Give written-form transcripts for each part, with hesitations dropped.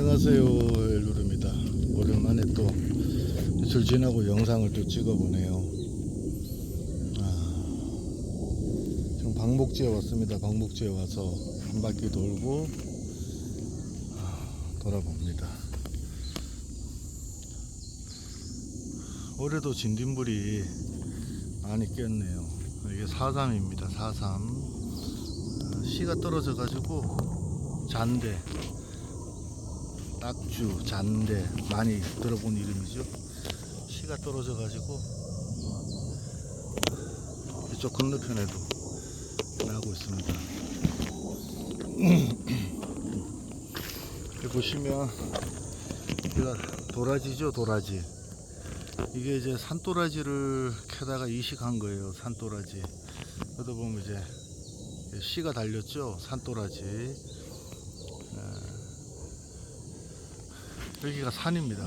안녕하세요, 엘루르입니다. 오랜만에 또 며칠 지나고 영상을 또 찍어보네요. 지금 방목지에 왔습니다. 방목지에 와서 한 바퀴 돌고 돌아봅니다. 올해도 진딧물이 많이 꼈네요. 이게 4.3입니다. 4.3. 씨가 떨어져 가지고 잔대, 낙주, 잔대 많이 들어본 이름이죠. 씨가 떨어져 가지고 이쪽 건너편에도 나고 있습니다. 여기 보시면 여기가 도라지죠. 도라지. 이게 이제 산도라지를 캐다가 이식한 거예요. 산도라지. 여기다 보면 이제 씨가 달렸죠. 산도라지. 여기가 산입니다.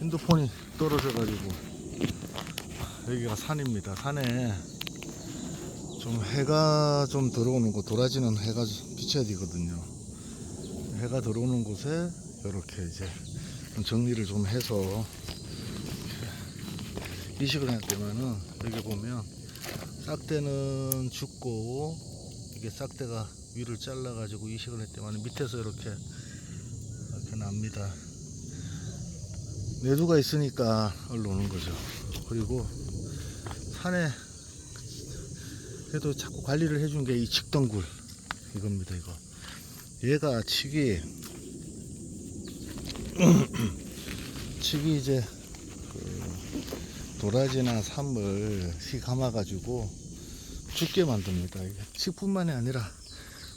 핸드폰이 떨어져 가지고 여기가 산입니다. 산에 좀 해가 좀 들어오는 곳, 도라지는 해가 비쳐야 되거든요. 해가 들어오는 곳에 이렇게 이제 정리를 좀 해서 이식을 할 때면은 여기 보면 싹대는 죽고 이게 싹대가 위를 잘라 가지고 이식을 할 때만 밑에서 이렇게 납니다. 내두가 있으니까 올라오는 거죠. 그리고 산에 그래도 자꾸 관리를 해준 게 이 칡덩굴 이겁니다. 이거 얘가 칡이 칡이 이제 도라지나 삼을 씨 감아 가지고 죽게 만듭니다. 칡뿐만이 아니라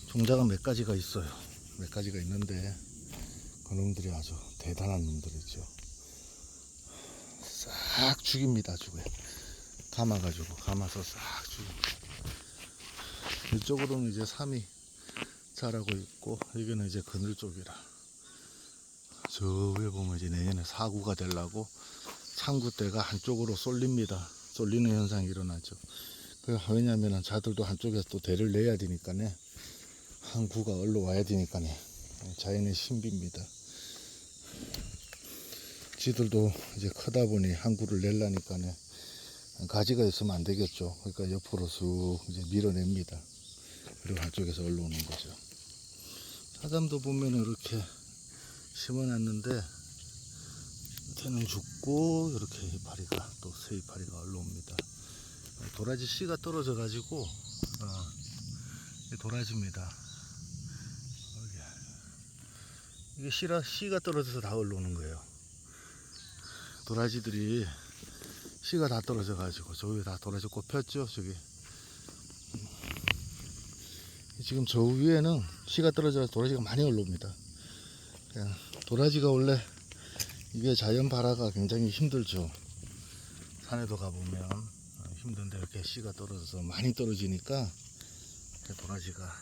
종자가 몇 가지가 있어요. 몇 가지가 있는데 그놈들이 아주 대단한 놈들이죠. 싹 죽입니다. 죽어요. 감아가지고 감아서 싹 죽입니다. 이쪽으로는 이제 삼이 자라고 있고 여기는 이제 그늘 쪽이라 저 위에 보면 이제 내년에 사구가 되려고 창구대가 한쪽으로 쏠립니다. 쏠리는 현상이 일어나죠. 왜냐하면 자들도 한쪽에서 또 대를 내야 되니까네, 한 구가 올라와야 되니까네, 자연의 신비입니다. 지들도 이제 크다 보니 한 구를 내려니까네 가지가 있으면 안 되겠죠. 그러니까 옆으로 쑥 이제 밀어냅니다. 그리고 한쪽에서 올라오는 거죠. 사잠도 보면은 이렇게 심어놨는데 밑에는 죽고 이렇게 이파리가 또 새 이파리가 올라옵니다. 도라지 씨가 떨어져 가지고 도라지입니다. 이게 씨가 떨어져서 다 올라오는 거예요. 도라지들이 씨가 다 떨어져 가지고 저기 다 도라지 꽃 폈죠. 저기 지금 저 위에는 씨가 떨어져서 도라지가 많이 올라옵니다. 그냥 도라지가 원래 이게 자연 발화가 굉장히 힘들죠. 산에도 가보면 힘든데 이렇게 씨가 떨어져서 많이 떨어지니까 도라지가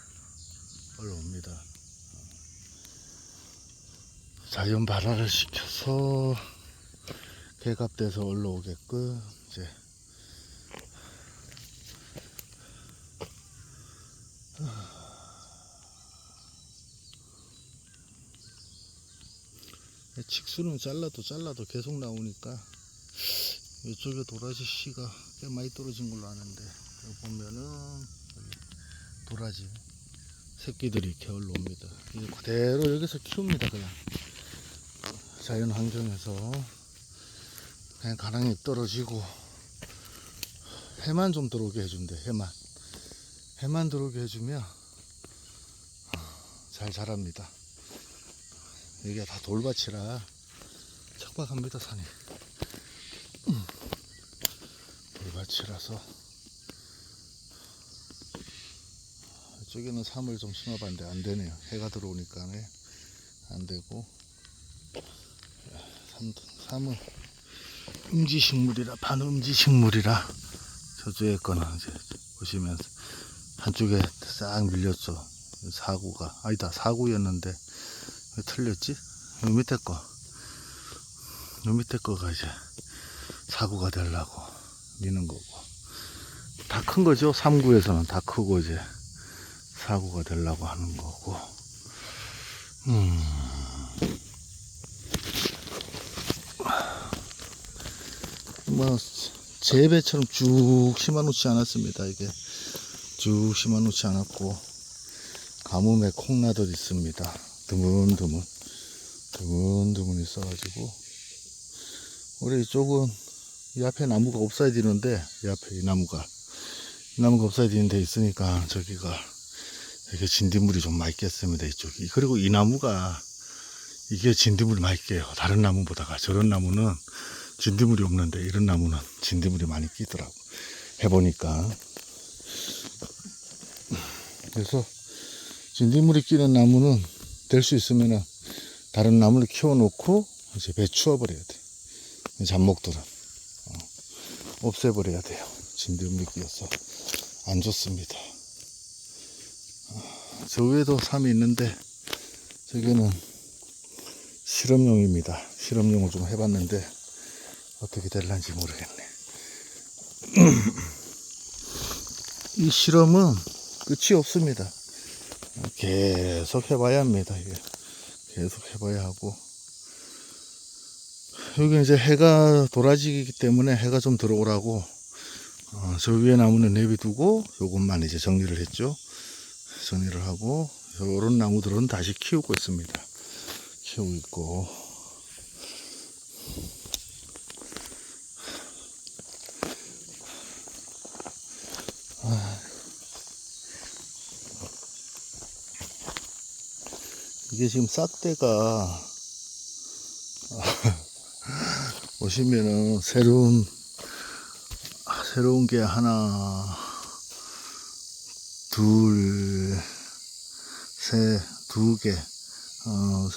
올라옵니다. 자연 발화를 시켜서 개갑돼서 올라오게끔 이제 칡수는 잘라도 계속 나오니까 이쪽에 도라지 씨가 꽤 많이 떨어진 걸로 아는데 여기 보면은 도라지 새끼들이 이렇게 올라옵니다. 이제 그대로 여기서 키웁니다. 그냥 자연 환경에서 그냥 가랑잎 떨어지고 해만 좀 들어오게 해준대. 해만 들어오게 해주면 잘 자랍니다. 여기가 다 돌밭이라 척박합니다. 산이 돌밭이라서. 이쪽에는 삼을 좀 심어봤는데 안 되네요. 해가 들어오니까 안 되고. 삼은 음지식물이라, 반음지식물이라 저쪽에 거는 이제 보시면 한쪽에 싹 밀렸죠. 사구가 아니다, 사구였는데 왜 틀렸지? 요 밑에 거가 이제 사구가 되려고 미는 거고, 다 큰 거죠. 3구에서는 다 크고 이제 사고가 되려고 하는 거고. 뭐 재배처럼 쭉 심어놓지 않았습니다. 이게 쭉 심어놓지 않았고, 가뭄에 콩나듯 있습니다. 드문드문 있어가지고, 우리 이쪽은 이 앞에 나무가 없어야 되는데, 이 앞에 이 나무가 없어야 되는 데 있으니까 저기가 이게 진딧물이 좀 많이 깼습니다. 이쪽이. 그리고 이 나무가 이게 진딧물이 많이 깨요. 다른 나무보다가. 저런 나무는 진딧물이 없는데 이런 나무는 진딧물이 많이 끼더라고, 해보니까. 그래서 진딧물이 끼는 나무는 될 수 있으면은 다른 나무를 키워놓고 이제 배추어 버려야 돼. 잡목들은 없애버려야 돼요. 진딧물이 끼어서 안 좋습니다. 저 위에도 삶이 있는데 저기는 실험용입니다. 실험용을 좀 해봤는데 어떻게 될런지 모르겠네. 이 실험은 끝이 없습니다. 계속 해봐야 합니다. 이게 계속 해봐야 하고, 여기 이제 해가 도라지기 때문에 해가 좀 들어오라고 저 위에 나무는 내비두고 요것만 이제 정리를 했죠. 정리를 하고 요런 나무들은 다시 키우고 있습니다. 키우고 있고, 이게 지금 싹대가 보시면은 새로운 게 하나, 둘, 셋, 두 개.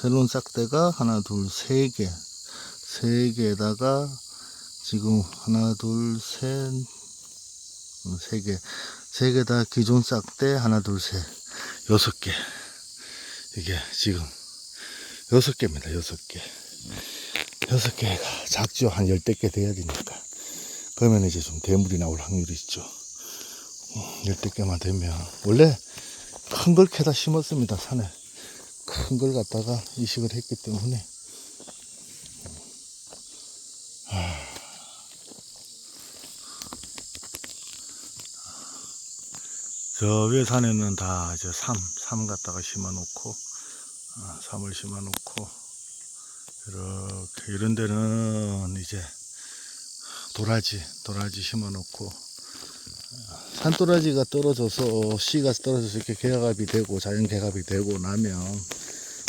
새로운 싹대가 하나, 둘, 세 개에다가 지금 하나, 둘, 셋, 세 개 다 기존 싹대 하나, 둘, 셋, 6개. 이게 지금 6개입니다. 6개. 6개가 작죠. 한 10개 돼야 되니까. 그러면 이제 좀 대물이 나올 확률이 있죠. 10개만 되면. 원래 큰 걸 캐다 심었습니다. 산에. 큰 걸 갖다가 이식을 했기 때문에. 저 위에 산에는 다 이제 삼 갖다가 심어 놓고, 삼을 심어 놓고, 이렇게, 이런 데는 이제 도라지 심어 놓고, 산도라지가 떨어져서, 씨가 떨어져서 이렇게 개갑이 되고, 자연 개갑이 되고 나면,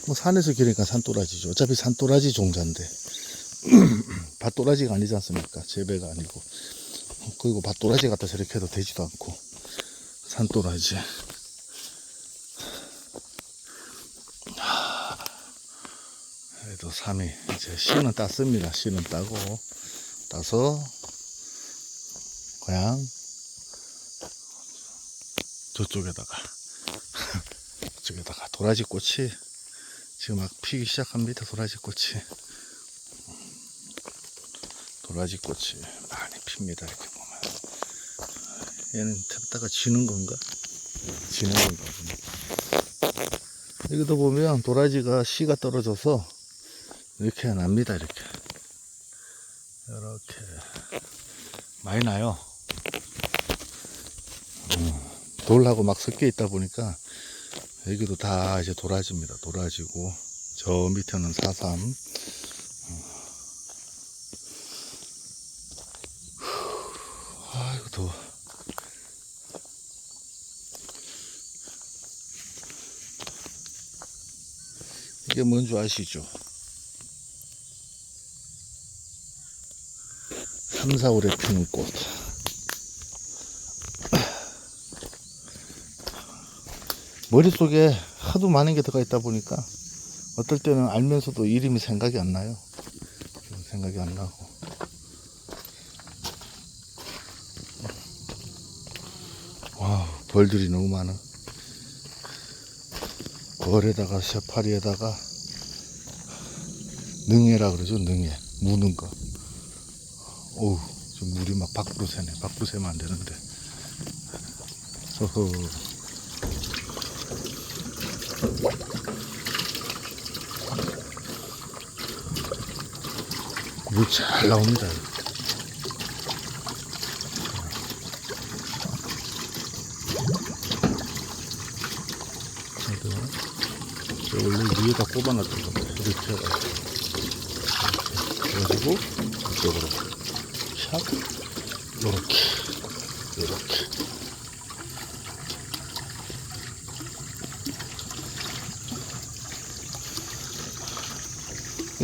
뭐 산에서 기르니까 산도라지죠. 어차피 산도라지 종자인데, 밭도라지가 아니지 않습니까? 재배가 아니고. 그리고 밭도라지 갖다 저렇게 해도 되지도 않고, 산도라지. 그래도 삼이 이제 씨는 땄습니다. 씨는 따서 그냥 저쪽에다가 도라지 꽃이 지금 막 피기 시작합니다. 도라지 꽃이 많이 핍니다. 이렇게 보면 얘는 탔다가 지는 건가? 여기도 보면 도라지가 씨가 떨어져서 이렇게 납니다. 이렇게 많이 나요. 돌하고 막 섞여 있다 보니까 여기도 다 이제 도라지입니다. 도라지고 저 밑에는 사삼. 아이고 더워. 이게 뭔지 아시죠? 3, 4월에 피는 꽃. 머릿속에 하도 많은 게 들어가 있다 보니까 어떨 때는 알면서도 이름이 생각이 안 나요. 생각이 안 나고. 와, 벌들이 너무 많아. 벌에다가 새파리에다가 능해라 그러죠. 능해. 무는 거. 어우, 좀 물이 막 밖으로 새네. 밖으로 새면 안 되는데. 물 잘 나옵니다. 원래 위에다 꼽아놨던 겁니다. 이렇게 해가지고 이쪽으로 샥 요렇게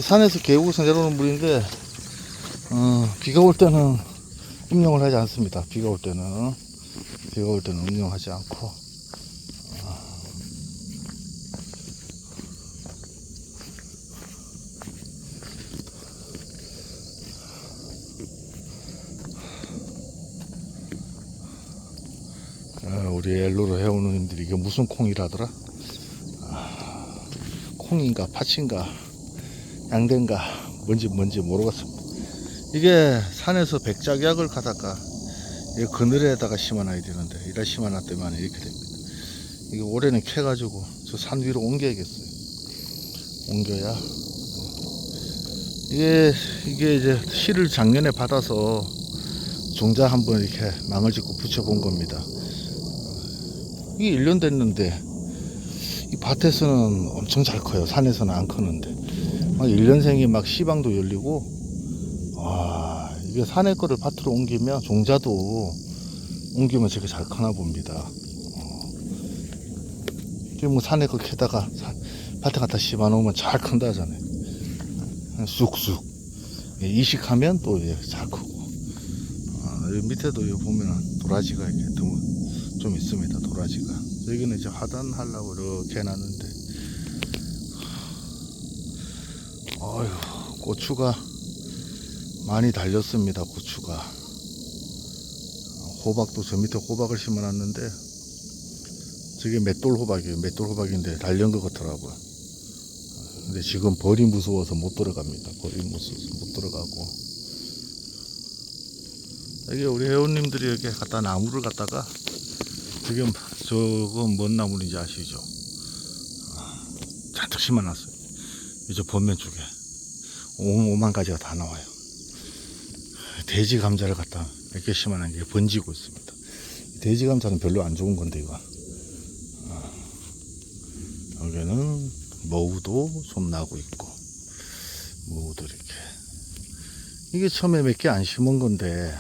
산에서 계곡에서 내려오는 물인데 비가 올 때는 음용을 하지 않습니다. 비가 올 때는 음용하지 않고 우리 엘로로 해오는 님들이 이게 무슨 콩이라더라? 콩인가 팥인가 양대인가 뭔지 모르겠습니다. 이게 산에서 백작약을 가다가 이 그늘에다가 심어놔야 되는데 이래 심어놨더만 이렇게 됩니다. 이게 올해는 캐가지고 저 산 위로 옮겨야겠어요. 옮겨야 이게 이제 씨를 작년에 받아서 종자 한번 이렇게 망을 짓고 붙여본 겁니다. 이게 1년 됐는데 이 밭에서는 엄청 잘 커요. 산에서는 안 크는데 막 1년생이 막 씨방도 열리고 이게 산에 거를 밭으로 옮기면 종자도 옮기면 저게 잘 크나 봅니다. 이게 뭐 산에 거 캐다가 밭에 갖다 씹어 놓으면 잘 큰다 하잖아요. 쑥쑥 이식하면 또 잘 크고 여기 밑에도 여기 보면 도라지가 이렇게 좀 있습니다. 도라지가 여기는 이제 화단하려고 이렇게 해놨는데 어휴 고추가 많이 달렸습니다. 고추가 호박도 저 밑에 호박을 심어놨는데 저게 맷돌 호박이에요. 맷돌 호박인데 달린 것 같더라고요. 근데 지금 벌이 무서워서 못 들어갑니다. 벌이 무서워서 못 들어가고 이게 우리 회원님들이 이렇게 갖다 나무를 갖다가 지금 저거 뭔 나무인지 아시죠? 잔뜩 심어놨어요. 이제 봄면 쪽에 5만 가지가 다 나와요. 돼지 감자를 갖다 몇 개 심어놓은 게 번지고 있습니다. 돼지 감자는 별로 안 좋은 건데 이거. 여기는 머우도 좀 나고 있고 머우도 이렇게 이게 처음에 몇 개 안 심은 건데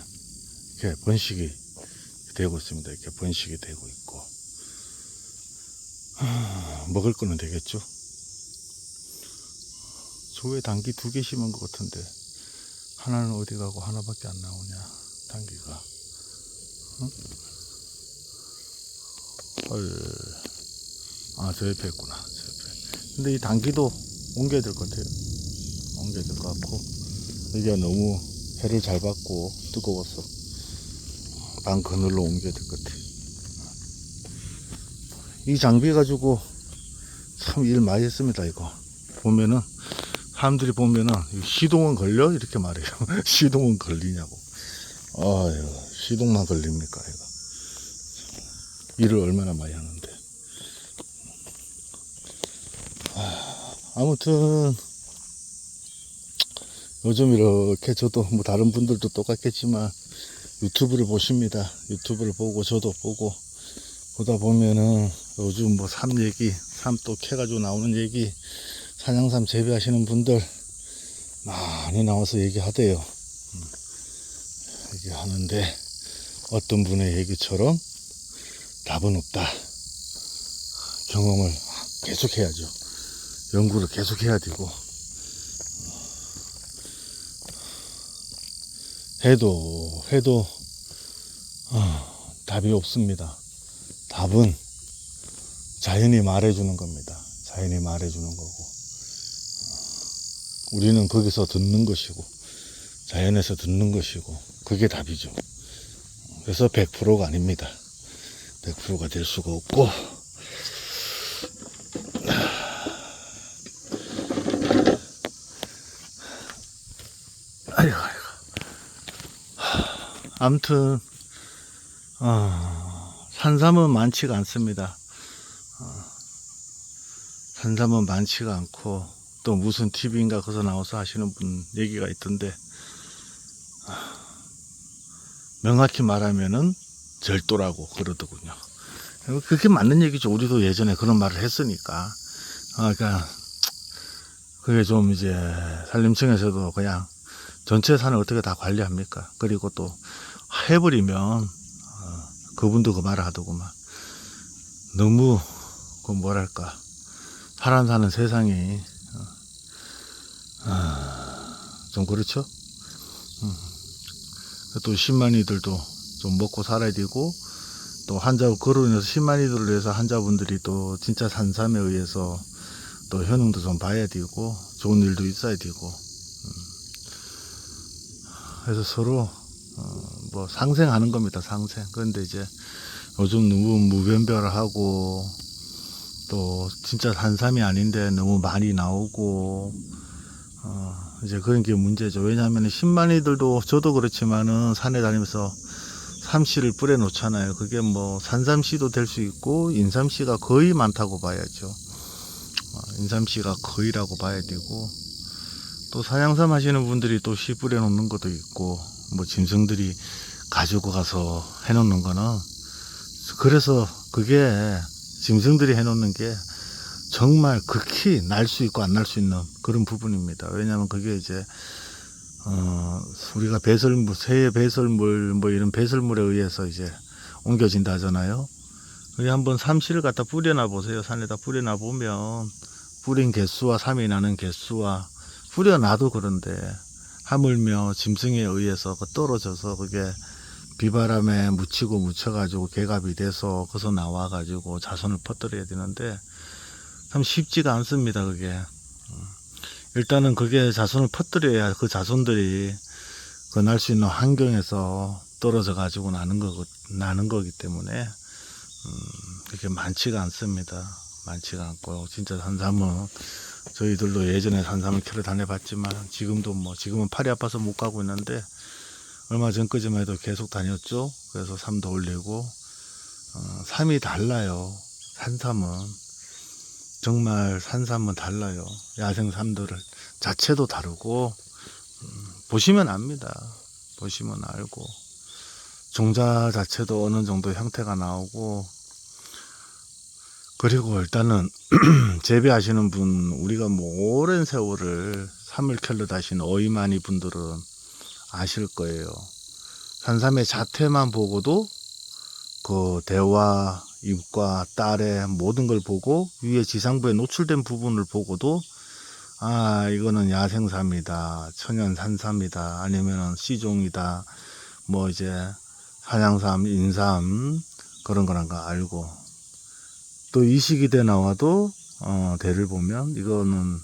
이렇게 번식이 되고 있습니다. 이렇게 번식이 되고 있고 먹을 거는 되겠죠. 조에 당귀 2개 심은 것 같은데 하나는 어디 가고 하나밖에 안 나오냐 당귀가. 저 옆에 있구나. 저 옆에. 근데 이 당귀도 옮겨야 될 것 같아요. 옮겨야 될 것 같고 이게 너무 해를 잘 받고 뜨거워서 방 그늘로 옮겨야 될 것 같아요. 이 장비 가지고 참 일 많이 했습니다. 이거 보면은 사람들이 보면은 시동은 걸려? 이렇게 말해요. 시동은 걸리냐고. 아유 시동만 걸립니까 이거. 일을 얼마나 많이 하는데. 아무튼 요즘 이렇게 저도 뭐 다른 분들도 똑같겠지만 유튜브를 보십니다. 유튜브를 보고 저도 보고 보다 보면은 요즘 뭐 삶 얘기, 삶 또 캐가지고 나오는 얘기, 산양삼 재배하시는 분들 많이 나와서 얘기하대요. 얘기하는데 어떤 분의 얘기처럼 답은 없다. 경험을 계속 해야죠. 연구를 계속 해야 되고 해도 답이 없습니다. 답은 자연이 말해주는 겁니다. 자연이 말해주는 거고 우리는 거기서 듣는 것이고 자연에서 듣는 것이고 그게 답이죠. 그래서 100%가 아닙니다. 100%가 될 수가 없고 아이고 아무튼 산삼은 많지가 않습니다. 산삼은 많지가 않고 또 무슨 TV인가 거기서 나와서 하시는 분 얘기가 있던데 명확히 말하면은 절도라고 그러더군요. 그게 맞는 얘기죠. 우리도 예전에 그런 말을 했으니까. 그러니까 그게 좀 이제 산림청에서도 그냥 전체 산을 어떻게 다 관리합니까? 그리고 또 해버리면 그분도 그 말을 하더구만. 너무 그 뭐랄까 사람 사는 세상이 좀 그렇죠. 또 10만이들도 좀 먹고 살아야 되고, 또 그로 인해서 10만이들을 위해서 환자분들이 또 진짜 산삼에 의해서 또 효능도 좀 봐야 되고 좋은 일도 있어야 되고, 그래서 서로 뭐 상생하는 겁니다. 상생. 그런데 이제 요즘 너무 무변별하고 또 진짜 산삼이 아닌데 너무 많이 나오고 이제 그런 게 문제죠. 왜냐하면 10만이들도 저도 그렇지만은 산에 다니면서 삼씨를 뿌려 놓잖아요. 그게 뭐 산삼씨도 될 수 있고 인삼씨가 거의 많다고 봐야죠. 인삼씨가 거의라고 봐야 되고, 또 사냥삼 하시는 분들이 또 씨 뿌려 놓는 것도 있고, 뭐 짐승들이 가지고 가서 해 놓는 거는, 그래서 그게 짐승들이 해 놓는 게 정말 극히 날 수 있고 안 날 수 있는 그런 부분입니다. 왜냐하면 그게 이제 우리가 배설물, 새의 배설물, 뭐 이런 배설물에 의해서 이제 옮겨진다 하잖아요. 그게 한번 삼씨를 갖다 뿌려놔 보세요. 산에다 뿌려놔 보면 뿌린 개수와 삼이 나는 개수와, 뿌려놔도 그런데 하물며 짐승에 의해서 떨어져서 그게 비바람에 묻혀가지고 개갑이 돼서 거기서 나와가지고 자손을 퍼뜨려야 되는데 참 쉽지가 않습니다. 그게 일단은 그게 자손을 퍼뜨려야 그 자손들이 그 날 수 있는 환경에서 떨어져 가지고 나는 거기 때문에 그게 많지가 않습니다. 많지가 않고, 진짜 산삼은 저희들도 예전에 산삼을 캐러 다녀봤지만 지금은 팔이 아파서 못 가고 있는데, 얼마 전까지만 해도 계속 다녔죠. 그래서 삼도 올리고, 삼이 달라요. 산삼은 달라요. 야생 삼들 자체도 다르고, 보시면 압니다. 보시면 알고, 종자 자체도 어느 정도 형태가 나오고, 그리고 일단은 재배하시는 분, 우리가 뭐 오랜 세월을 삼을 캘러 다신 어이마니 분들은 아실 거예요. 산삼의 자태만 보고도 그 대와 잎과 딸의 모든 걸 보고, 위에 지상부에 노출된 부분을 보고도 이거는 야생삼이다, 천연 산삼이다, 아니면은 씨종이다, 뭐 이제 사냥삼, 인삼 그런 거란 거 알고, 또 이식이 돼 나와도 대를 보면 이거는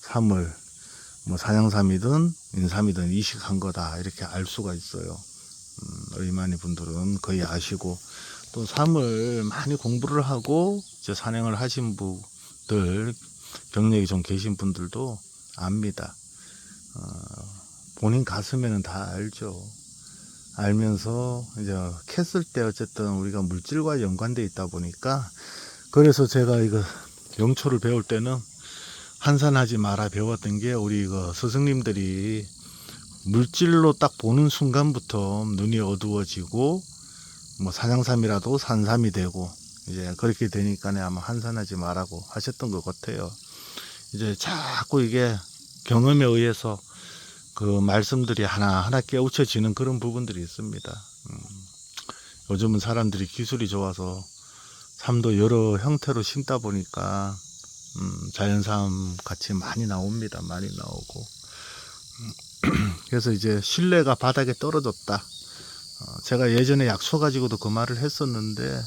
삼을 뭐 사냥삼이든 인삼이든 이식한 거다 이렇게 알 수가 있어요. 의만이 분들은 거의 아시고, 또 삼을 많이 공부를 하고 이제 산행을 하신 분들, 경력이 좀 계신 분들도 압니다. 본인 가슴에는 다 알죠. 알면서 이제 캤을 때 어쨌든 우리가 물질과 연관돼 있다 보니까, 그래서 제가 이거 영초를 배울 때는 한산하지 마라 배웠던 게, 우리 그 스승님들이 물질로 딱 보는 순간부터 눈이 어두워지고, 뭐 사냥삼이라도 산삼이 되고, 이제 그렇게 되니까 아마 한산하지 마라고 하셨던 것 같아요. 이제 자꾸 이게 경험에 의해서 그 말씀들이 하나하나 깨우쳐지는 그런 부분들이 있습니다. 요즘은 사람들이 기술이 좋아서 삼도 여러 형태로 심다 보니까 자연삼 같이 많이 나옵니다. 많이 나오고. 그래서 이제 신뢰가 바닥에 떨어졌다. 제가 예전에 약초 가지고도 그 말을 했었는데,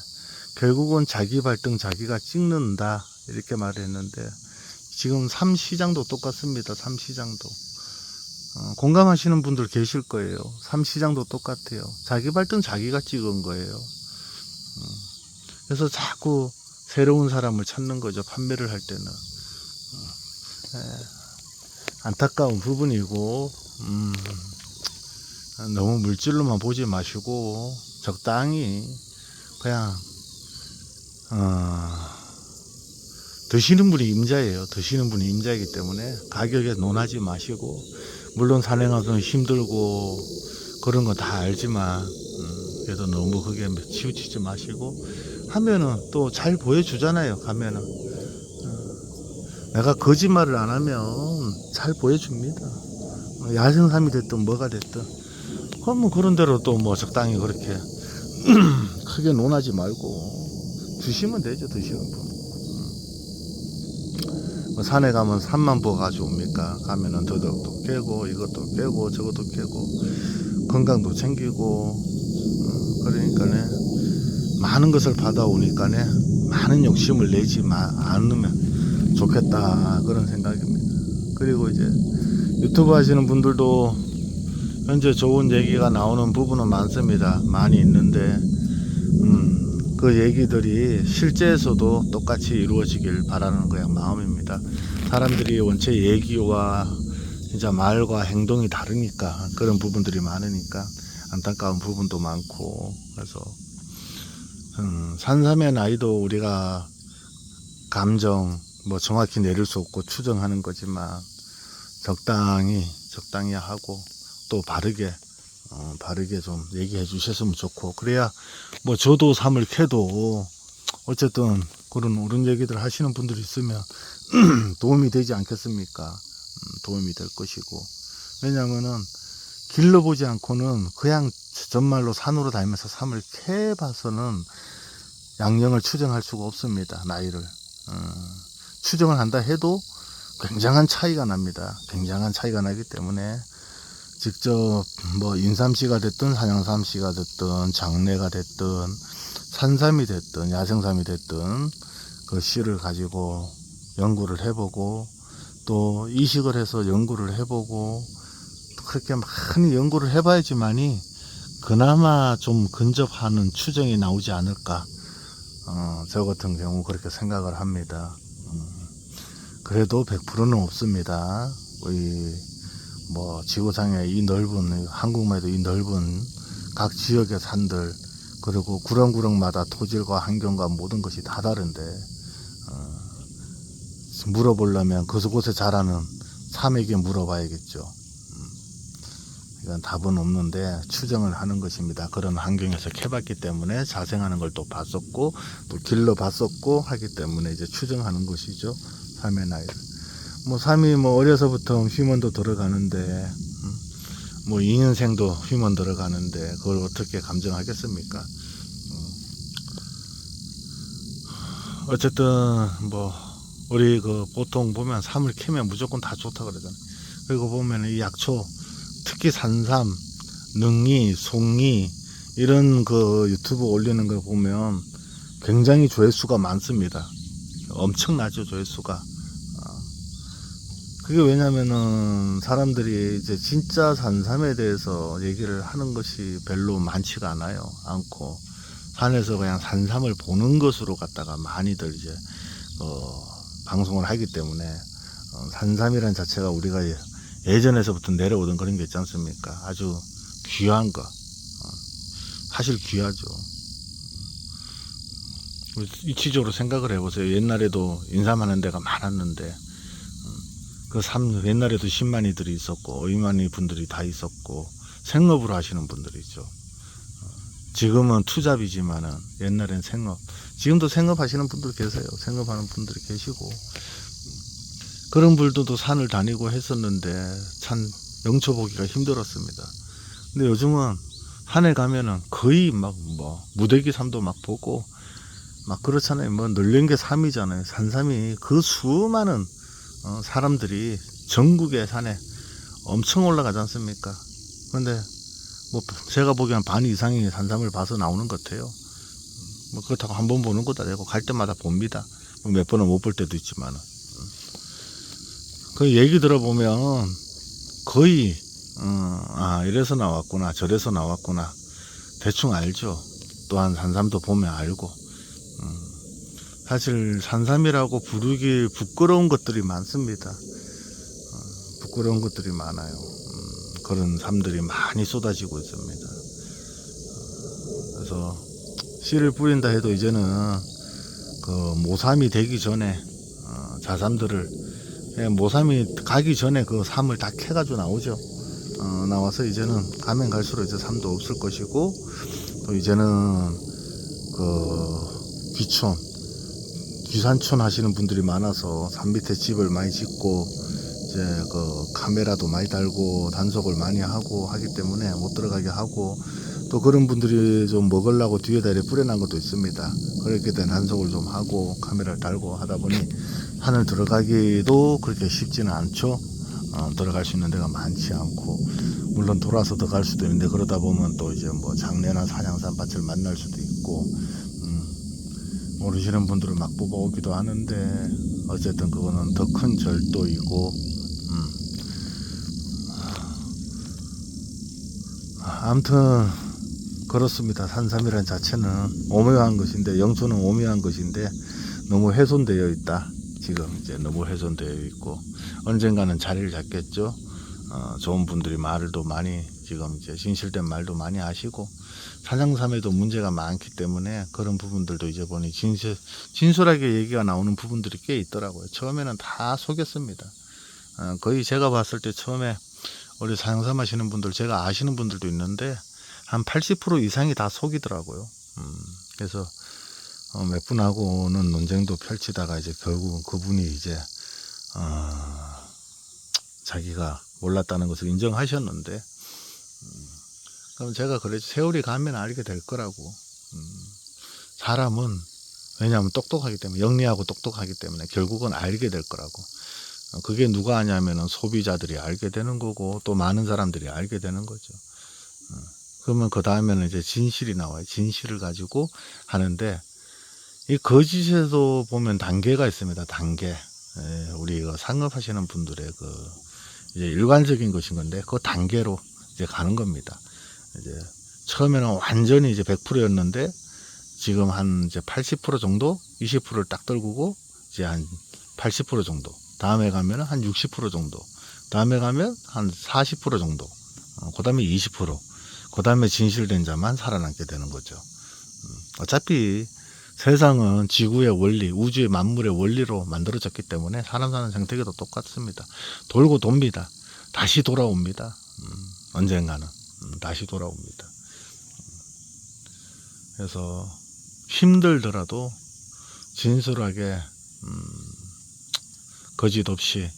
결국은 자기 발등 자기가 찍는다 이렇게 말을 했는데, 지금 삼 시장도 똑같습니다. 삼 시장도 공감하시는 분들 계실 거예요. 삼 시장도 똑같아요. 자기 발등 자기가 찍은 거예요. 그래서 자꾸 새로운 사람을 찾는 거죠. 판매를 할 때는. 안타까운 부분이고, 너무 물질로만 보지 마시고 적당히 그냥 드시는 분이 임자예요. 드시는 분이 임자이기 때문에 가격에 논하지 마시고, 물론 산행하면 힘들고 그런 거 다 알지만 그래도 너무 그게 치우치지 마시고 하면은 또 잘 보여주잖아요. 가면은 내가 거짓말을 안 하면 잘 보여줍니다. 야생삼이 됐든 뭐가 됐든. 그럼 뭐 그런 대로 또 뭐 적당히 그렇게 크게 논하지 말고 주시면 되죠. 드시는 분. 뭐 산에 가면 산만 보고 가져옵니까? 가면은 더덕도 깨고 이것도 깨고 저것도 깨고 건강도 챙기고 그러니까네 많은 것을 받아오니까네 많은 욕심을 내지 않으면 좋겠다 그런 생각입니다. 그리고 이제 유튜브 하시는 분들도 현재 좋은 얘기가 나오는 부분은 많습니다. 많이 있는데 그 얘기들이 실제에서도 똑같이 이루어지길 바라는 그냥 마음입니다. 사람들이 원체 얘기와 진짜 말과 행동이 다르니까 그런 부분들이 많으니까 안타까운 부분도 많고 그래서 산삼의 나이도 우리가 감정 뭐 정확히 내릴 수 없고 추정하는 거지만 적당히 하고 또 바르게 좀 얘기해 주셨으면 좋고 그래야 뭐 저도 삶을 캐도 어쨌든 그런 옳은 얘기들 하시는 분들이 있으면 도움이 되지 않겠습니까? 도움이 될 것이고 왜냐면은 길러보지 않고는 그냥 정말로 산으로 다니면서 삶을 캐봐서는 양령을 추정할 수가 없습니다. 나이를 추정을 한다 해도 굉장한 차이가 납니다. 굉장한 차이가 나기 때문에 직접 뭐 인삼씨가 됐든 산양삼씨가 됐든 장내가 됐든 산삼이 됐든 야생삼이 됐든 그 씨를 가지고 연구를 해보고 또 이식을 해서 연구를 해보고 그렇게 많이 연구를 해봐야지만이 그나마 좀 근접하는 추정이 나오지 않을까. 저 같은 경우 그렇게 생각을 합니다. 그래도 100%는 없습니다. 뭐 지구상에 이 넓은 한국만 해도 이 넓은 각 지역의 산들 그리고 구렁구렁마다 토질과 환경과 모든 것이 다 다른데 물어보려면 그곳에 자라는 삼에게 물어봐야겠죠. 이건 답은 없는데 추정을 하는 것입니다. 그런 환경에서 캐봤기 때문에 자생하는 걸 또 봤었고 또 길러봤었고 하기 때문에 이제 추정하는 것이죠. 삼의 나이를. 뭐 삼이 뭐 어려서부터 휴먼도 들어가는데 뭐 2년생도 휴먼 들어가는데 그걸 어떻게 감정하겠습니까? 어쨌든 뭐 우리 그 보통 보면 삼을 캐면 무조건 다 좋다 그러잖아요. 그리고 보면 이 약초 특히 산삼, 능이, 송이 이런 그 유튜브 올리는 거 보면 굉장히 조회수가 많습니다. 엄청나죠 조회수가. 그게 왜냐면은 사람들이 이제 진짜 산삼에 대해서 얘기를 하는 것이 별로 많지가 않고 산에서 그냥 산삼을 보는 것으로 갖다가 많이들 이제 방송을 하기 때문에 산삼이란 자체가 우리가 예전에서부터 내려오던 그런 게 있지 않습니까? 아주 귀한 거. 사실 귀하죠. 이치적으로 생각을 해보세요. 옛날에도 인삼하는 데가 많았는데 그 옛날에도 10만이들이 있었고 2만이 분들이 다 있었고 생업으로 하시는 분들이 있죠. 지금은 투잡이지만은 옛날엔 생업. 지금도 생업 하시는 분들 계세요. 생업하는 분들이 계시고 그런 분들도 산을 다니고 했었는데 참 영초보기가 힘들었습니다. 근데 요즘은 산에 가면은 거의 막 뭐 무대기 산도 막 보고 막 그렇잖아요. 뭐 널린 게 삼이잖아요. 산삼이 그 수많은 사람들이 전국의 산에 엄청 올라가지 않습니까? 근데 뭐 제가 보기엔 반 이상이 산삼을 봐서 나오는 것 같아요. 뭐 그렇다고 한 번 보는 것도 아니고 갈 때마다 봅니다. 몇 번은 못 볼 때도 있지만은 그 얘기 들어보면 거의 이래서 나왔구나 저래서 나왔구나 대충 알죠. 또한 산삼도 보면 알고 사실 산삼이라고 부르기 부끄러운 것들이 많습니다. 부끄러운 것들이 많아요. 그런 삶들이 많이 쏟아지고 있습니다. 그래서 씨를 뿌린다 해도 이제는 그 모삼이 되기 전에 자삼들을 모삼이 가기 전에 그 삼을 다 캐가지고 나오죠. 나와서 이제는 가면 갈수록 이제 삼도 없을 것이고 또 이제는 귀촌, 귀산촌 하시는 분들이 많아서 산 밑에 집을 많이 짓고 이제 카메라도 많이 달고 단속을 많이 하고 하기 때문에 못 들어가게 하고, 또 그런 분들이 좀 먹으려고 뒤에다 이렇게 뿌려놓은 것도 있습니다. 그렇게 된 단속을 좀 하고 카메라를 달고 하다 보니 산을 들어가기도 그렇게 쉽지는 않죠. 들어갈 수 있는 데가 많지 않고, 물론 돌아서 들어갈 수도 있는데 그러다 보면 또 이제 뭐 장례나 사냥산 밭을 만날 수도 있고, 모르시는 분들을 막 뽑아오기도 하는데, 어쨌든 그거는 더 큰 절도이고, 아무튼 그렇습니다. 산삼이란 자체는 오묘한 것인데, 영초는 오묘한 것인데 너무 훼손되어 있다. 지금 이제 너무 훼손되어 있고 언젠가는 자리를 잡겠죠. 좋은 분들이 말도 많이, 지금 이제 진실된 말도 많이 하시고, 산양삼에도 문제가 많기 때문에 그런 부분들도 이제 보니 진솔하게 얘기가 나오는 부분들이 꽤 있더라고요. 처음에는 다 속였습니다. 거의 제가 봤을 때 처음에 우리 산양삼 하시는 분들, 제가 아시는 분들도 있는데 한 80% 이상이 다 속이더라고요. 그래서 몇 분하고는 논쟁도 펼치다가 이제 결국은 그분이 이제 자기가 몰랐다는 것을 인정하셨는데, 그럼 제가 그랬죠. 세월이 가면 알게 될 거라고. 사람은 왜냐하면 똑똑하기 때문에, 영리하고 똑똑하기 때문에 결국은 알게 될 거라고. 그게 누가 하냐면은 소비자들이 알게 되는 거고, 또 많은 사람들이 알게 되는 거죠. 그러면 그 다음에는 이제 진실이 나와요. 진실을 가지고 하는데, 이 거짓에도 보면 단계가 있습니다. 단계. 우리 상업하시는 분들의 이제 일관적인 것인 건데, 그 단계로 이제 가는 겁니다. 이제 처음에는 완전히 이제 100%였는데 지금 한 이제 80% 정도, 20%를 딱 떨구고 이제 한 80% 정도. 다음에 가면 한 60% 정도. 다음에 가면 한 40% 정도. 그 다음에 20%. 그 다음에 진실된 자만 살아남게 되는 거죠. 어차피 세상은 지구의 원리, 우주의 만물의 원리로 만들어졌기 때문에 사람 사는 생태계도 똑같습니다. 돌고 돕니다. 다시 돌아옵니다. 언젠가는 다시 돌아옵니다. 그래서 힘들더라도 진솔하게 거짓 없이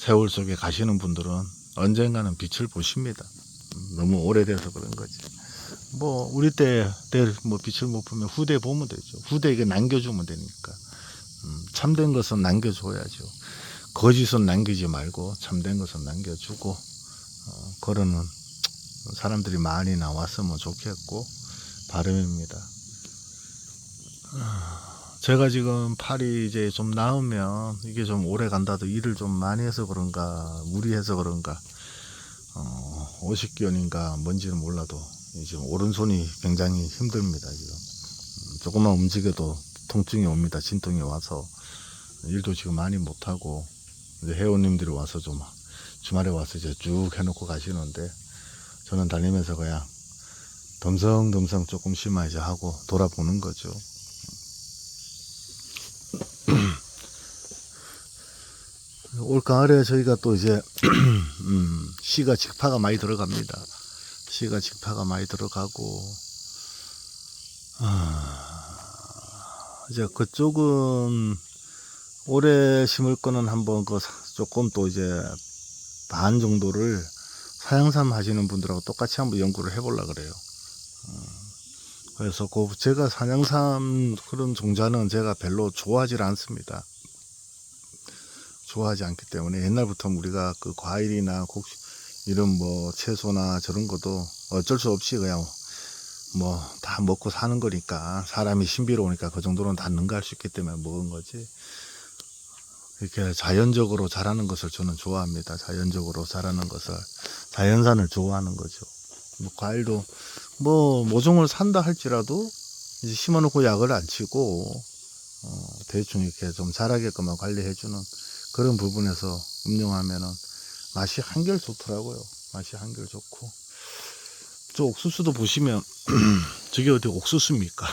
세월 속에 가시는 분들은 언젠가는 빛을 보십니다. 너무 오래돼서 그런 거지. 뭐 우리 때 뭐 빛을 못 보면 후대 보면 되죠. 후대에게 남겨주면 되니까. 참된 것은 남겨줘야죠. 거짓은 남기지 말고 참된 것은 남겨주고, 그러는 사람들이 많이 나왔으면 좋겠고 바람입니다. 제가 지금 팔이 이제 좀 나으면 이게 좀 오래 간다도 일을 좀 많이 해서 그런가, 무리해서 그런가, 50견인가 뭔지는 몰라도 지금 오른손이 굉장히 힘듭니다. 지금 조금만 움직여도 통증이 옵니다. 진통이 와서 일도 지금 많이 못하고, 이제 회원님들이 와서 좀 주말에 와서 이제 쭉 해놓고 가시는데, 저는 다니면서 그냥 덤성덤성 조금씩만 이제 하고 돌아보는 거죠. 올 가을에 저희가 또 이제 시가 직파가 많이 들어갑니다. 시가 직파가 많이 들어가고, 이제 그쪽은 올해 심을 거는 한번 조금 또 이제 반 정도를 사양삼 하시는 분들하고 똑같이 한번 연구를 해보려고 그래요. 그래서 제가 사양삼 그런 종자는 제가 별로 좋아하지 않습니다. 좋아하지 않기 때문에 옛날부터 우리가 과일이나 이런 뭐 채소나 저런 것도 어쩔 수 없이 그냥 뭐 다 먹고 사는 거니까, 사람이 신비로우니까 그 정도는 다 능가할 수 있기 때문에 먹은 거지. 이렇게 자연적으로 자라는 것을 저는 좋아합니다. 자연적으로 자라는 것을, 자연산을 좋아하는 거죠. 뭐 과일도 뭐 모종을 산다 할지라도 이제 심어놓고 약을 안 치고 대충 이렇게 좀 자라게끔 관리해주는 그런 부분에서 음용하면은 맛이 한결 좋더라고요. 맛이 한결 좋고, 저 옥수수도 보시면 저게 어디 옥수수입니까?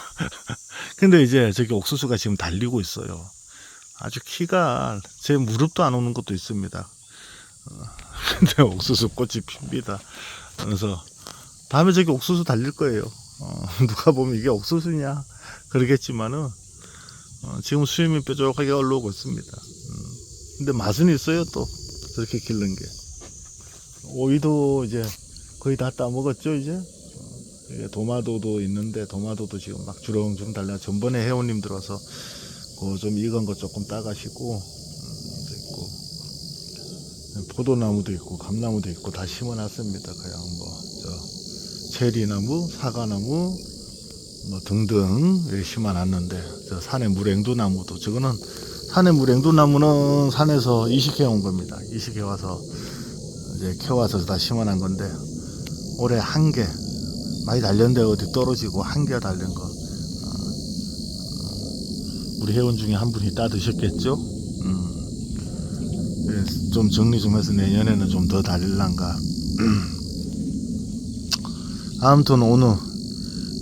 근데 이제 저기 옥수수가 지금 달리고 있어요. 아주 키가 제 무릎도 안 오는 것도 있습니다. 근데 옥수수 꽃이 핍니다. 그래서 다음에 저기 옥수수 달릴 거예요. 누가 보면 이게 옥수수냐 그러겠지만은 지금 수염이 뾰족하게 올라오고 있습니다. 근데 맛은 있어요. 또 저렇게 기른 게. 오이도 이제 거의 다 따먹었죠. 이제 도마도도 있는데 도마도도 지금 막 주렁주렁 달려. 전번에 회원님 들어서 그 좀 익은 거 조금 따가시고 있고, 포도나무도 있고 감나무도 있고 다 심어놨습니다. 그냥 체리나무, 사과나무 뭐 등등 이렇게 심어놨는데, 저 산에 물앵두나무도, 저거는 산에 물앵두나무는 산에서 이식해 온 겁니다. 이식해 와서 이제 캐와서 다 심어놓은 건데, 올해 한 개 많이 달렸는데 어디 떨어지고 한 개가 달린 거, 우리 회원 중에 한 분이 따 드셨겠죠. 좀 정리 좀 해서 내년에는 좀 더 달릴란가. 아무튼 오늘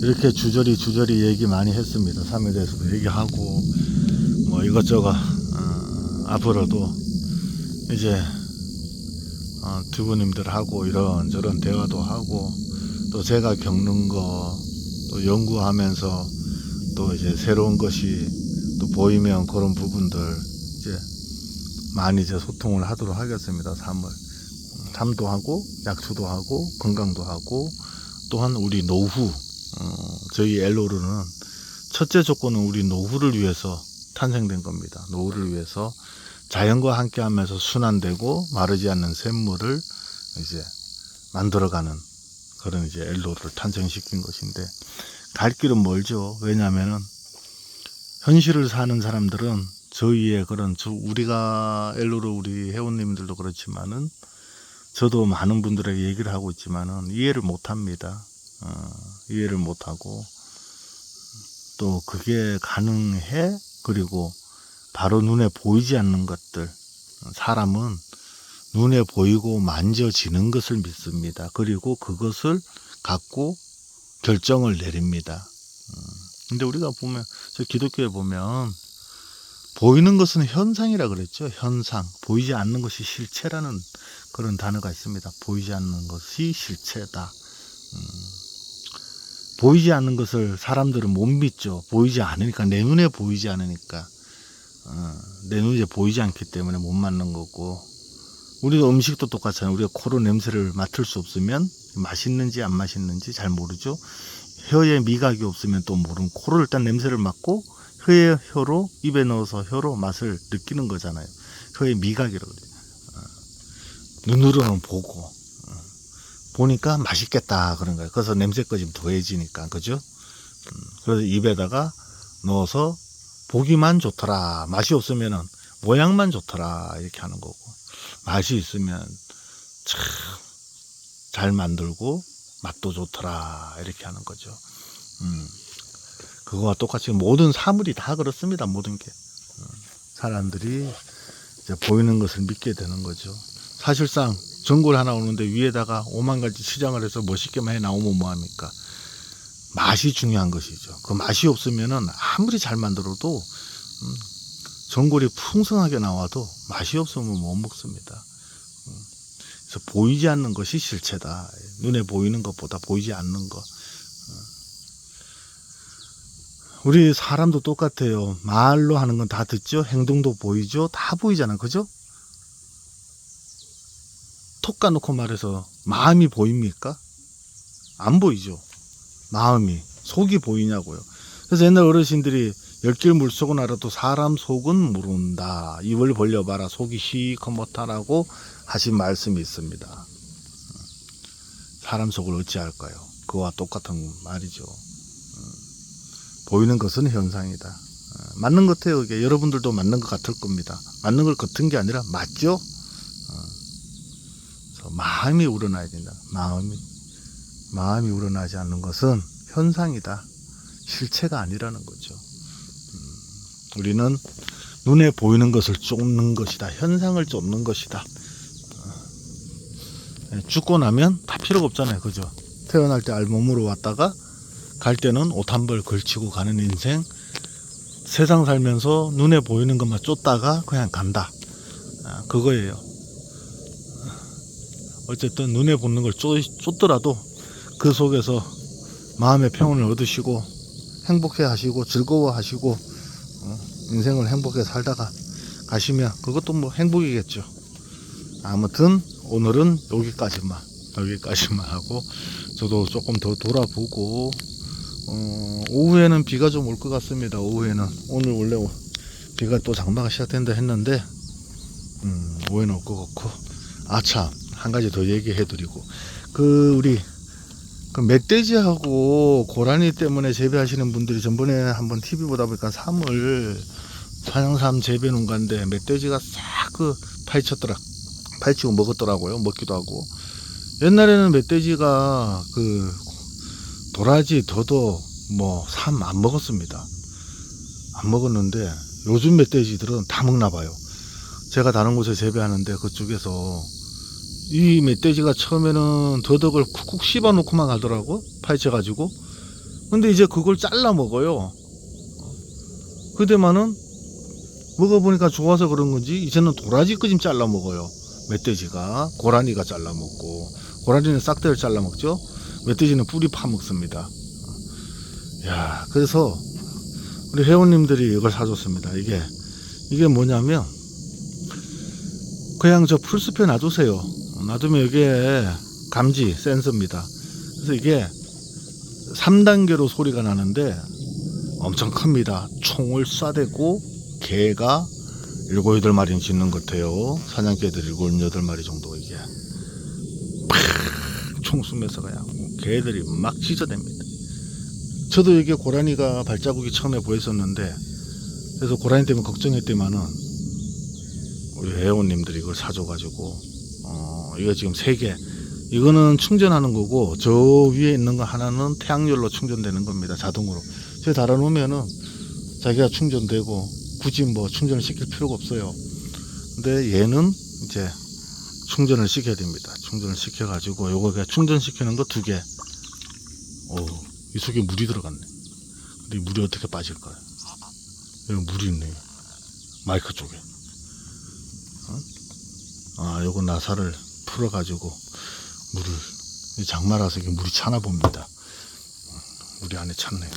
이렇게 주저리 얘기 많이 했습니다. 삶에 대해서도 얘기하고 뭐 이것저것. 앞으로도 이제 두부님들하고 이런저런 대화도 하고, 또 제가 겪는 거 또 연구하면서 또 이제 새로운 것이 또 보이면 그런 부분들 이제 많이 이제 소통을 하도록 하겠습니다. 삶도 하고 약초도 하고 건강도 하고, 또한 우리 노후, 저희 엘로르는 첫째 조건은 우리 노후를 위해서 탄생된 겁니다. 노후를 위해서 자연과 함께 하면서 순환되고 마르지 않는 샘물을 이제 만들어가는 그런 이제 엘로르를 탄생시킨 것인데, 갈 길은 멀죠. 왜냐하면은 현실을 사는 사람들은 저희의 그런, 우리가 엘로르 우리 회원님들도 그렇지만은 저도 많은 분들에게 얘기를 하고 있지만은 이해를 못합니다. 이해를 못하고, 또 그게 가능해. 그리고 바로 눈에 보이지 않는 것들, 사람은 눈에 보이고 만져지는 것을 믿습니다. 그리고 그것을 갖고 결정을 내립니다. 근데 우리가 보면, 저 기독교에 보면 보이는 것은 현상이라 그랬죠. 현상. 보이지 않는 것이 실체라는 그런 단어가 있습니다. 보이지 않는 것이 실체다. 보이지 않는 것을 사람들은 못 믿죠. 보이지 않으니까, 내 눈에 보이지 않으니까. 내 눈에 보이지 않기 때문에 못 맞는 거고, 우리가 음식도 똑같잖아요. 우리가 코로 냄새를 맡을 수 없으면 맛있는지 안 맛있는지 잘 모르죠. 혀에 미각이 없으면 또 모르는, 코로 일단 냄새를 맡고 혀로 입에 넣어서 혀로 맛을 느끼는 거잖아요. 혀의 미각이라고 그래요. 눈으로는 보고, 보니까 맛있겠다 그런 거예요. 그래서 냄새까지 좀 더해지니까, 그죠? 그래서 입에다가 넣어서 보기만 좋더라. 맛이 없으면은 모양만 좋더라 이렇게 하는 거고, 맛이 있으면 참 잘 만들고 맛도 좋더라 이렇게 하는 거죠. 그거와 똑같이 모든 사물이 다 그렇습니다. 모든 게 사람들이 이제 보이는 것을 믿게 되는 거죠. 사실상 전골 하나 오는데 위에다가 5만 가지 치장을 해서 멋있게만 해 나오면 뭐합니까? 맛이 중요한 것이죠. 그 맛이 없으면은 아무리 잘 만들어도 전골이 풍성하게 나와도 맛이 없으면 못 먹습니다. 그래서 보이지 않는 것이 실체다. 눈에 보이는 것보다 보이지 않는 것. 우리 사람도 똑같아요. 말로 하는 건 다 듣죠. 행동도 보이죠. 다 보이잖아. 그죠? 톡 까놓고 말해서 마음이 보입니까? 안 보이죠. 마음이. 속이 보이냐고요. 그래서 옛날 어르신들이 열길 물속은 알아도 사람 속은 모른다. 입을 벌려봐라. 속이 시커 못하라고 하신 말씀이 있습니다. 사람 속을 어찌할까요? 그와 똑같은 말이죠. 보이는 것은 현상이다. 맞는 것 같아요. 이게 여러분들도 맞는 것 같을 겁니다. 맞는 걸 같은 게 아니라 맞죠? 마음이 우러나야 된다. 마음이 우러나지 않는 것은 현상이다. 실체가 아니라는 거죠. 우리는 눈에 보이는 것을 쫓는 것이다. 현상을 쫓는 것이다. 죽고 나면 다 필요가 없잖아요. 그죠? 태어날 때 알몸으로 왔다가 갈 때는 옷 한 벌 걸치고 가는 인생. 세상 살면서 눈에 보이는 것만 쫓다가 그냥 간다. 그거예요. 어쨌든 눈에 보는 걸 쫓더라도 그 속에서 마음의 평온을 얻으시고 행복해 하시고 즐거워 하시고 인생을 행복하게 살다가 가시면 그것도 뭐 행복이겠죠. 아무튼 오늘은 여기까지만 하고 저도 조금 더 돌아보고 오후에는 비가 좀 올 것 같습니다. 오후에는 오늘 원래 비가 또 장마가 시작된다 했는데 오후에는 올 것 같고 아참 한 가지 더 얘기해 드리고 우리 멧돼지하고 고라니 때문에 재배하시는 분들이 전번에 한번 TV 보다 보니까 산양삼 재배 농가인데 멧돼지가 싹 파헤치고 먹었더라고요. 먹기도 하고. 옛날에는 멧돼지가 도라지, 더덕, 삼 안 먹었습니다. 안 먹었는데 요즘 멧돼지들은 다 먹나 봐요. 제가 다른 곳에 재배하는데 그쪽에서 이 멧돼지가 처음에는 더덕을 쿡쿡 씹어 놓고만 가더라고. 파헤쳐 가지고. 근데 이제 그걸 잘라 먹어요. 그때만은 먹어보니까 좋아서 그런 건지 이제는 도라지까지 잘라 먹어요. 멧돼지가. 고라니가 잘라 먹고, 고라니는 싹대를 잘라 먹죠. 멧돼지는 뿌리 파 먹습니다. 야, 그래서 우리 회원님들이 이걸 사줬습니다. 이게 뭐냐면 그냥 저 풀숲에 놔두세요. 놔두면 이게 감지 센서입니다. 그래서 이게 3단계로 소리가 나는데 엄청 큽니다. 총을 쏴대고 개가 7, 8마리는 짖는 것 같아요. 사냥개들 7, 8마리 정도 이게 총 쏘면서 그냥 개들이 막 짖어댑니다. 저도 이게 고라니가 발자국이 처음에 보였었는데 그래서 고라니 때문에 걱정했더만은 우리 회원님들이 이걸 사줘가지고 이거 지금 3개 이거는 충전하는 거고 저 위에 있는 거 하나는 태양열로 충전되는 겁니다. 자동으로 제가 달아놓으면은 자기가 충전되고 굳이 충전을 시킬 필요가 없어요. 근데 얘는 이제 충전을 시켜야 됩니다. 충전을 시켜 가지고 요거 그냥 충전시키는 거 2개. 이 속에 물이 들어갔네. 근데 이 물이 어떻게 빠질까요? 여기 물이 있네요. 마이크 쪽에. 요거 나사를 풀어 가지고 장마라서 이게 물이 차나 봅니다. 물이 안에 찼네요.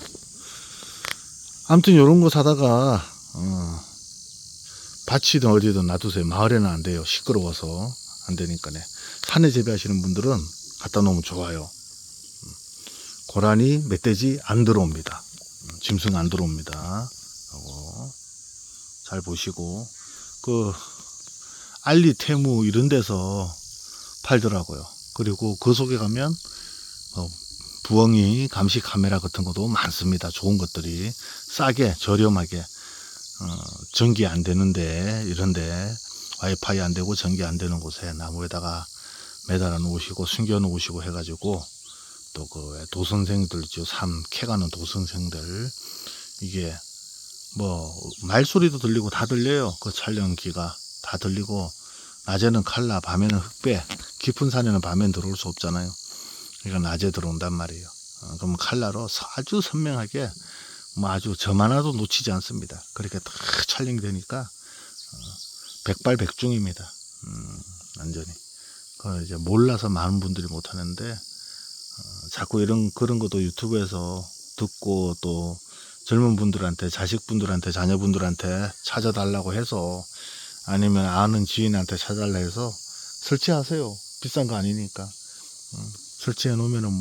아무튼 요런 거 사다가 밭이든 어디든 놔두세요. 마을에는 안 돼요. 시끄러워서 안 되니까네. 산에 재배하시는 분들은 갖다 놓으면 좋아요. 고라니, 멧돼지 안 들어옵니다. 짐승 안 들어옵니다. 요거 잘 보시고 알리, 테무 이런 데서 팔더라고요. 그리고 그 속에 가면 부엉이 감시 카메라 같은 것도 많습니다. 좋은 것들이 싸게 저렴하게 전기 안 되는데 이런데 와이파이 안 되고 전기 안 되는 곳에 나무에다가 매달아 놓으시고 숨겨 놓으시고 해가지고 또 도선생들 있죠. 캐가는 도선생들 이게 말소리도 들리고 다 들려요. 그 촬영기가 다 들리고 낮에는 칼라 밤에는 흑배 깊은 산에는 밤엔 들어올 수 없잖아요. 그러니까 낮에 들어온단 말이에요. 그러면 칼라로 아주 선명하게 아주 점 하나도 놓치지 않습니다. 그렇게 다 촬영이 되니까 백발백중입니다. 완전히 이제 몰라서 많은 분들이 못하는데 자꾸 그런 것도 유튜브에서 듣고 또 젊은 분들한테 자식분들한테 자녀분들한테 찾아달라고 해서 아니면 아는 지인한테 찾아달라 해서 설치하세요. 비싼 거 아니니까. 설치해 놓으면은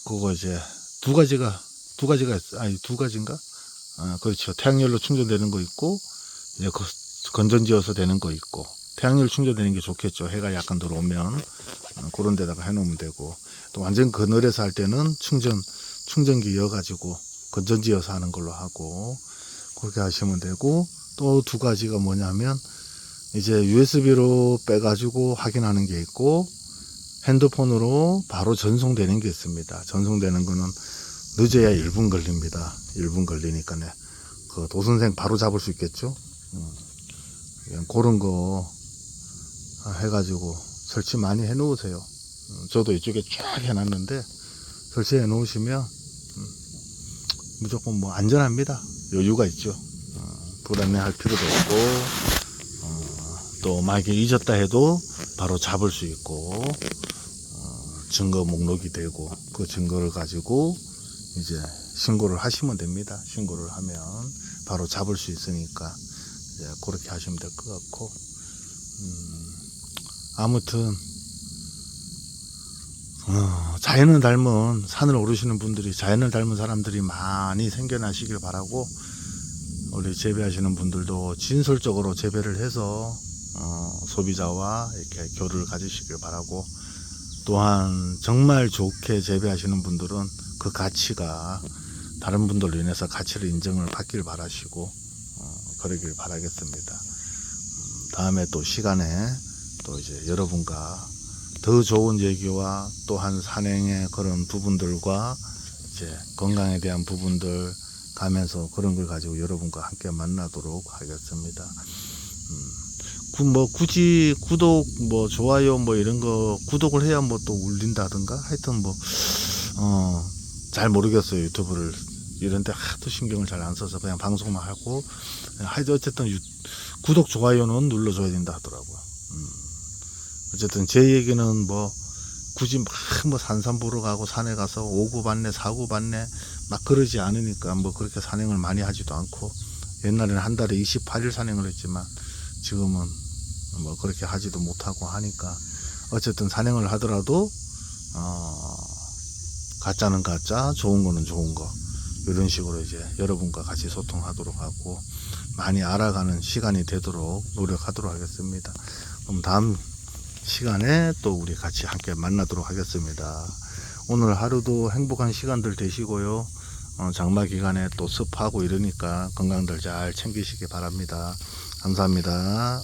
그거 이제 두 가지인가? 그렇죠. 태양열로 충전되는 거 있고, 이제 건전지어서 되는 거 있고, 태양열 충전되는 게 좋겠죠. 해가 약간 들어오면. 그런 데다가 해 놓으면 되고, 또 완전 그늘에서 할 때는 충전기 이어가지고, 건전지어서 하는 걸로 하고, 그렇게 하시면 되고, 또 2가지가 뭐냐면, 이제 USB로 빼가지고 확인하는 게 있고, 핸드폰으로 바로 전송되는 게 있습니다. 전송되는 거는 늦어야 1분 걸립니다. 1분 걸리니까네. 도선생 바로 잡을 수 있겠죠? 그런 거 해가지고 설치 많이 해 놓으세요. 저도 이쪽에 쫙 해놨는데, 설치해 놓으시면, 무조건 안전합니다. 여유가 있죠. 불안해할 필요도 없고, 또 만약에 잊었다 해도 바로 잡을 수 있고 증거 목록이 되고 그 증거를 가지고 이제 신고를 하시면 됩니다. 신고를 하면 바로 잡을 수 있으니까 이제 그렇게 하시면 될 것 같고 아무튼 자연을 닮은 산을 오르시는 분들이 자연을 닮은 사람들이 많이 생겨나시길 바라고 우리 재배하시는 분들도 진솔적으로 재배를 해서 소비자와 이렇게 교류를 가지시길 바라고 또한 정말 좋게 재배하시는 분들은 그 가치가 다른 분들로 인해서 가치를 인정을 받길 바라시고 그러길 바라겠습니다. 다음에 또 시간에 또 이제 여러분과 더 좋은 얘기와 또한 산행의 그런 부분들과 이제 건강에 대한 부분들 가면서 그런 걸 가지고 여러분과 함께 만나도록 하겠습니다. 뭐 굳이 구독 뭐 좋아요 뭐 이런 거 구독을 해야 뭐 또 울린다든가 하여튼 뭐 잘 모르겠어요. 유튜브를 이런데 하도 신경을 잘 안 써서 그냥 방송만 하고 하여튼 어쨌든 구독 좋아요는 눌러줘야 된다 하더라고요. 어쨌든 제 얘기는 뭐 굳이 막 뭐 산삼 보러 가고 산에 가서 5구 받네 4구 받네 막 그러지 않으니까 뭐 그렇게 산행을 많이 하지도 않고 옛날에는 한 달에 28일 산행을 했지만 지금은 뭐 그렇게 하지도 못하고 하니까 어쨌든 산행을 하더라도 가짜는 가짜 좋은 거는 좋은 거 이런 식으로 이제 여러분과 같이 소통하도록 하고 많이 알아가는 시간이 되도록 노력하도록 하겠습니다. 그럼 다음 시간에 또 우리 같이 함께 만나도록 하겠습니다. 오늘 하루도 행복한 시간들 되시고요. 장마 기간에 또 습하고 이러니까 건강들 잘 챙기시기 바랍니다. 감사합니다.